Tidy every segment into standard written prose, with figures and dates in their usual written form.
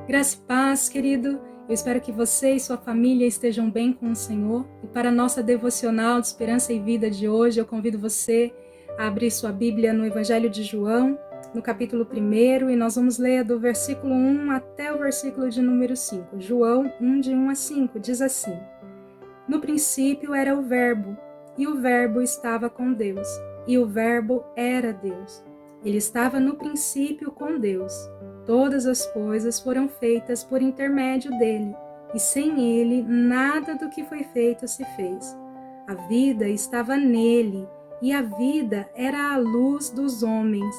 Graça e paz, querido. Eu espero que você e sua família estejam bem com o Senhor. E para a nossa devocional de Esperança e Vida de hoje, eu convido você a abrir sua Bíblia no Evangelho de João, no capítulo 1, e nós vamos ler do versículo 1 até o versículo de número 5. João 1, de 1 a 5, diz assim: No princípio era o Verbo, e o Verbo estava com Deus, e o Verbo era Deus. Ele estava no princípio com Deus. Todas as coisas foram feitas por intermédio dele, e sem ele nada do que foi feito se fez. A vida estava nele, e a vida era a luz dos homens.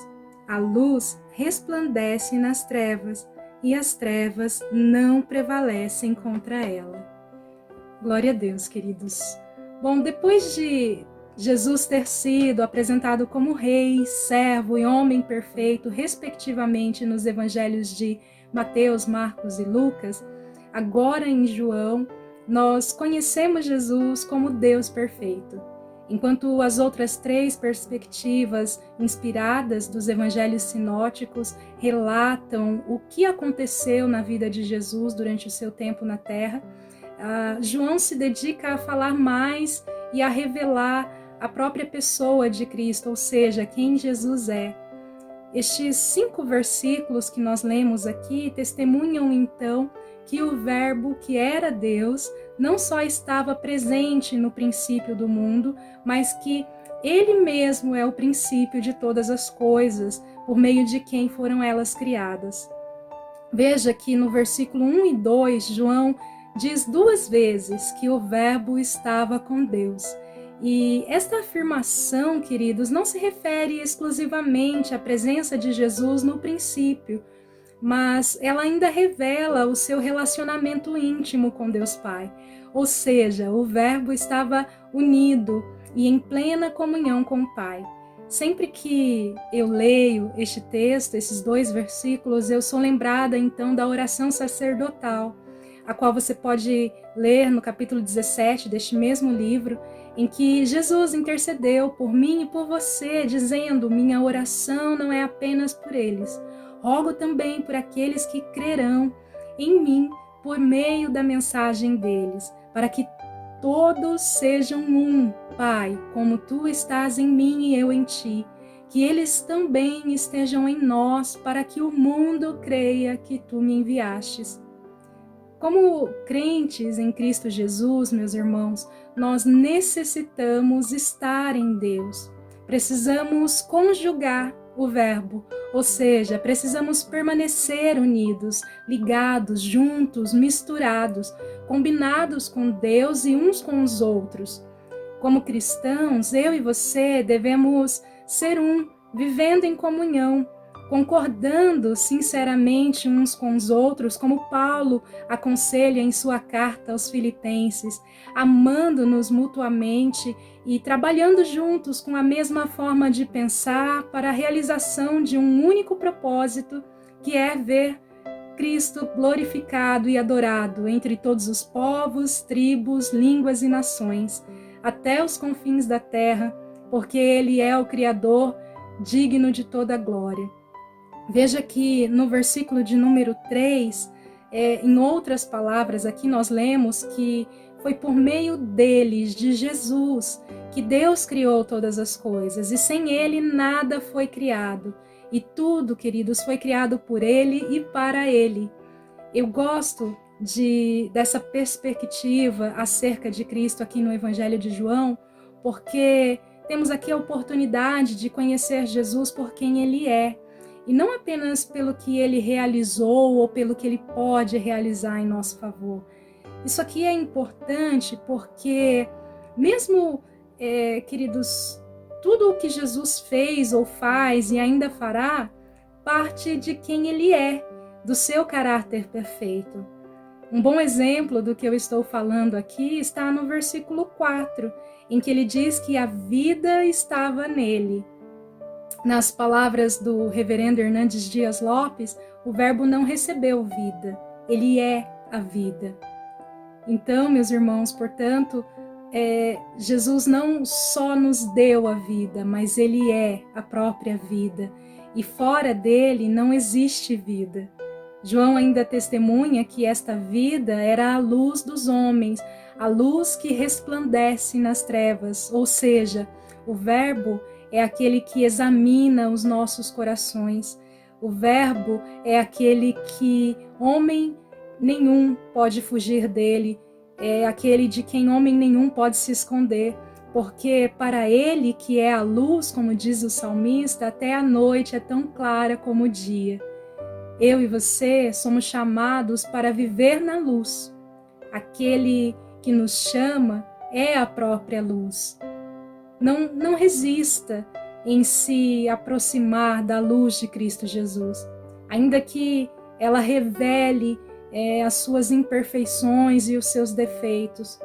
A luz resplandece nas trevas, e as trevas não prevalecem contra ela. Glória a Deus, queridos. Bom, depois de Jesus ter sido apresentado como rei, servo e homem perfeito, respectivamente, nos evangelhos de Mateus, Marcos e Lucas, agora em João, nós conhecemos Jesus como Deus perfeito. Enquanto as outras três perspectivas inspiradas dos evangelhos sinóticos relatam o que aconteceu na vida de Jesus durante o seu tempo na terra, João se dedica a falar mais e a revelar a própria pessoa de Cristo, ou seja, quem Jesus é. Estes 5 versículos que nós lemos aqui testemunham então que o Verbo, que era Deus, não só estava presente no princípio do mundo, mas que ele mesmo é o princípio de todas as coisas, por meio de quem foram elas criadas. Veja que no versículo 1 e 2, João diz 2 vezes que o Verbo estava com Deus. E esta afirmação, queridos, não se refere exclusivamente à presença de Jesus no princípio, mas ela ainda revela o seu relacionamento íntimo com Deus Pai. Ou seja, o Verbo estava unido e em plena comunhão com o Pai. Sempre que eu leio este texto, esses 2 versículos, eu sou lembrada então da oração sacerdotal, a qual você pode ler no capítulo 17 deste mesmo livro, em que Jesus intercedeu por mim e por você, dizendo: minha oração não é apenas por eles, rogo também por aqueles que crerão em mim por meio da mensagem deles, para que todos sejam um, Pai, como tu estás em mim e eu em ti, que eles também estejam em nós, para que o mundo creia que tu me enviastes. Como crentes em Cristo Jesus, meus irmãos, nós necessitamos estar em Deus. Precisamos conjugar o verbo, ou seja, precisamos permanecer unidos, ligados, juntos, misturados, combinados com Deus e uns com os outros. Como cristãos, eu e você devemos ser um, vivendo em comunhão, concordando sinceramente uns com os outros, como Paulo aconselha em sua carta aos Filipenses, amando-nos mutuamente e trabalhando juntos com a mesma forma de pensar para a realização de um único propósito, que é ver Cristo glorificado e adorado entre todos os povos, tribos, línguas e nações, até os confins da terra, porque Ele é o Criador, digno de toda a glória. Veja que no versículo de número 3, em outras palavras, aqui nós lemos que foi por meio deles, de Jesus, que Deus criou todas as coisas, e sem Ele nada foi criado. E tudo, queridos, foi criado por Ele e para Ele. Eu gosto dessa perspectiva acerca de Cristo aqui no Evangelho de João, porque temos aqui a oportunidade de conhecer Jesus por quem Ele é, e não apenas pelo que Ele realizou ou pelo que Ele pode realizar em nosso favor. Isso aqui é importante porque, mesmo, queridos, tudo o que Jesus fez ou faz e ainda fará, parte de quem Ele é, do seu caráter perfeito. Um bom exemplo do que eu estou falando aqui está no versículo 4, em que ele diz que a vida estava nele. Nas palavras do reverendo Hernandes Dias Lopes, o verbo não recebeu vida, ele é a vida. Então, meus irmãos, portanto, Jesus não só nos deu a vida, mas ele é a própria vida. E fora dele não existe vida. João ainda testemunha que esta vida era a luz dos homens, a luz que resplandece nas trevas, ou seja, o Verbo é aquele que examina os nossos corações. O Verbo é aquele que homem nenhum pode fugir dele, é aquele de quem homem nenhum pode se esconder, porque para ele que é a luz, como diz o salmista, até a noite é tão clara como o dia. Eu e você somos chamados para viver na luz. Aquele que nos chama é a própria luz. Não resista em se aproximar da luz de Cristo Jesus, ainda que ela revele as suas imperfeições e os seus defeitos.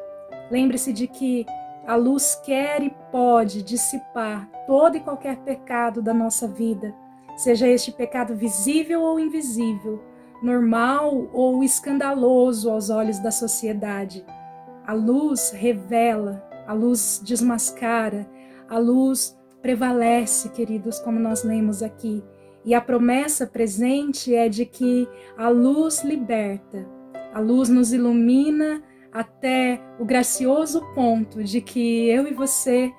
Lembre-se de que a luz quer e pode dissipar todo e qualquer pecado da nossa vida, seja este pecado visível ou invisível, normal ou escandaloso aos olhos da sociedade. A luz revela, a luz desmascara, a luz prevalece, queridos, como nós lemos aqui. E a promessa presente é de que a luz liberta, a luz nos ilumina até o gracioso ponto de que eu e você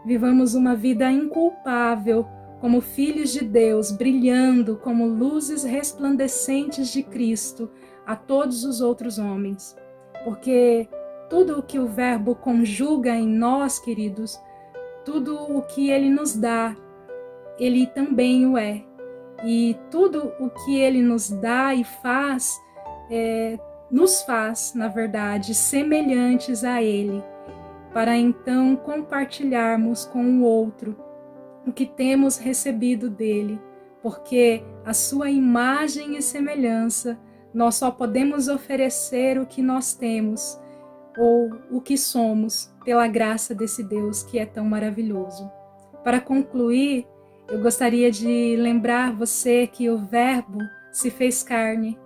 vivamos uma vida inculpável, como filhos de Deus, brilhando como luzes resplandecentes de Cristo a todos os outros homens. Porque tudo o que o Verbo conjuga em nós, queridos, tudo o que ele nos dá, ele também o é. E tudo o que ele nos dá e faz, nos faz, na verdade, semelhantes a ele, para então compartilharmos com o outro o que temos recebido dele, porque a sua imagem e semelhança nós só podemos oferecer o que nós temos, ou o que somos, pela graça desse Deus que é tão maravilhoso. Para concluir, eu gostaria de lembrar você que o Verbo se fez carne.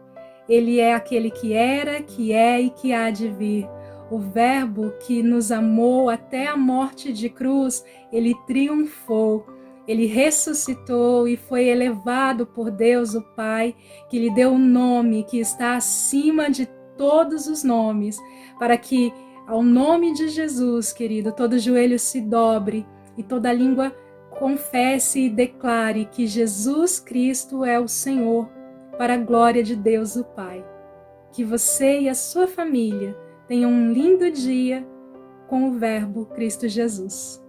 Ele é aquele que era, que é e que há de vir. O Verbo que nos amou até a morte de cruz, ele triunfou. Ele ressuscitou e foi elevado por Deus o Pai, que lhe deu um nome que está acima de todos os nomes, para que ao nome de Jesus, querido, todo joelho se dobre e toda língua confesse e declare que Jesus Cristo é o Senhor, para a glória de Deus o Pai. Que você e a sua família tenham um lindo dia com o Verbo Cristo Jesus.